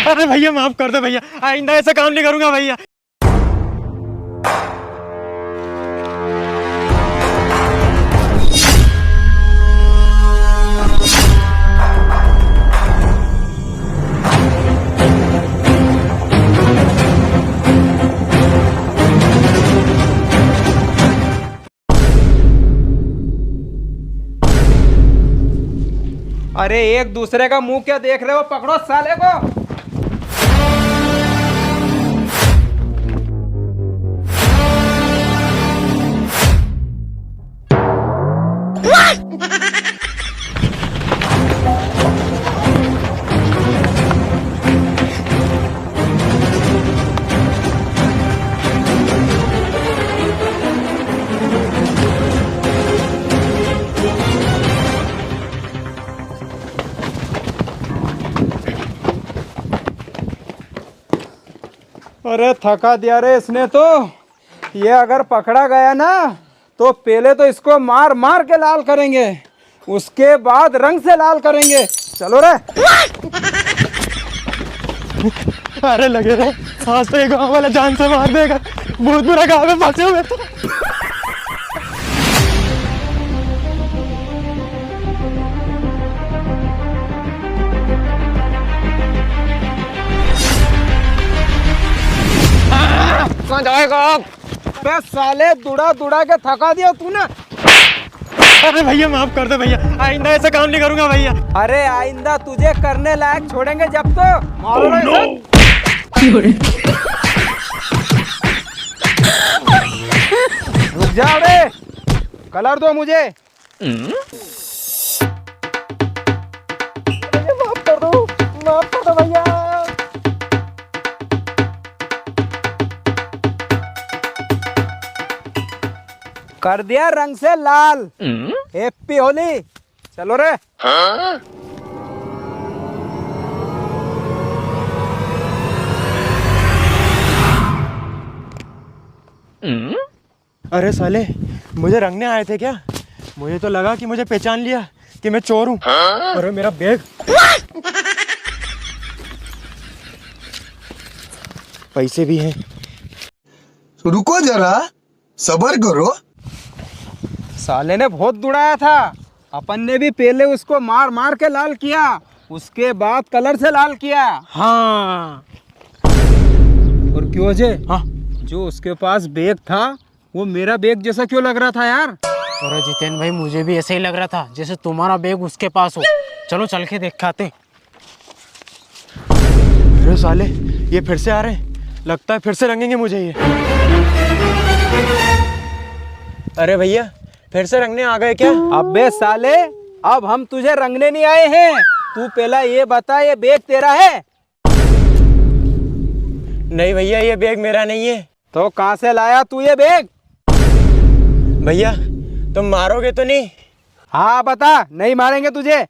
अरे भैया माफ कर दो भैया, आइंदा ऐसा काम नहीं करूंगा भैया। अरे एक दूसरे का मुंह क्या देख रहे हो, पकड़ो साले को। अरे थका दिया रे इसने तो। ये अगर पकड़ा गया ना तो पहले तो इसको मार मार के लाल करेंगे, उसके बाद रंग से लाल करेंगे। चलो रे। अरे लगे रे, आज तो ये गाँव वाला जान से मार देगा। बहुत बुरा गाँव में फंसे हुए तो। कहाँ जाएगा आप? बे साले दुड़ा दुड़ा के थका दिया तूने। अरे भैया माफ कर दो भैया, आइंदा ऐसा काम नहीं करूंगा भैया। अरे आइंदा तुझे करने लायक छोड़ेंगे जब तो। मारो रे रुक जाओ रे, कलर दो मुझे। माफ कर दो भैया। कर दिया रंग से लाल। हैप्पी होली। चलो रे। अरे साले, मुझे रंगने आए थे क्या? मुझे तो लगा कि मुझे पहचान लिया कि मैं चोर हूँ। अरे मेरा बैग। पैसे भी हैं। रुको जरा, सबर करो। साले ने बहुत दुड़ाया था, अपन ने भी पहले उसको मार मार के लाल किया, उसके बाद कलर से लाल किया। हाँ। और क्यों अजय? हाँ। जो उसके पास बैग था वो मेरा बैग जैसा क्यों लग रहा था यार? अरे जितेन भाई, मुझे भी ऐसे ही लग रहा था जैसे तुम्हारा बैग उसके पास हो। चलो चल के देख के आते। अरे साले, ये फिर से आ रहे हैं। लगता है फिर से रंगेंगे मुझे ये। अरे भैया, फिर से रंगने आ गए क्या? अबे साले, अब हम तुझे रंगने नहीं आए हैं। तू पहला ये बता, ये बैग तेरा है? नहीं भैया, ये बैग मेरा नहीं है। तो कहाँ से लाया तू ये बैग? भैया तुम मारोगे तो नहीं? हाँ बता, नहीं मारेंगे तुझे।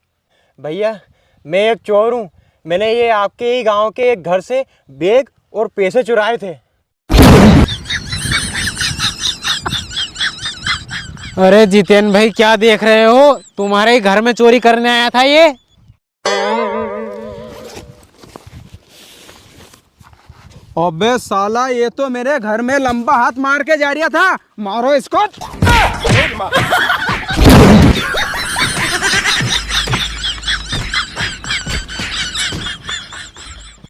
भैया मैं एक चोर हूँ। मैंने ये आपके ही गांव के एक घर से बैग और पैसे चुराए थे। अरे जितेन भाई, क्या देख रहे हो? तुम्हारे ही घर में चोरी करने आया था ये। अबे साला, ये तो मेरे घर में लंबा हाथ मार के जा रहा था। मारो इसको।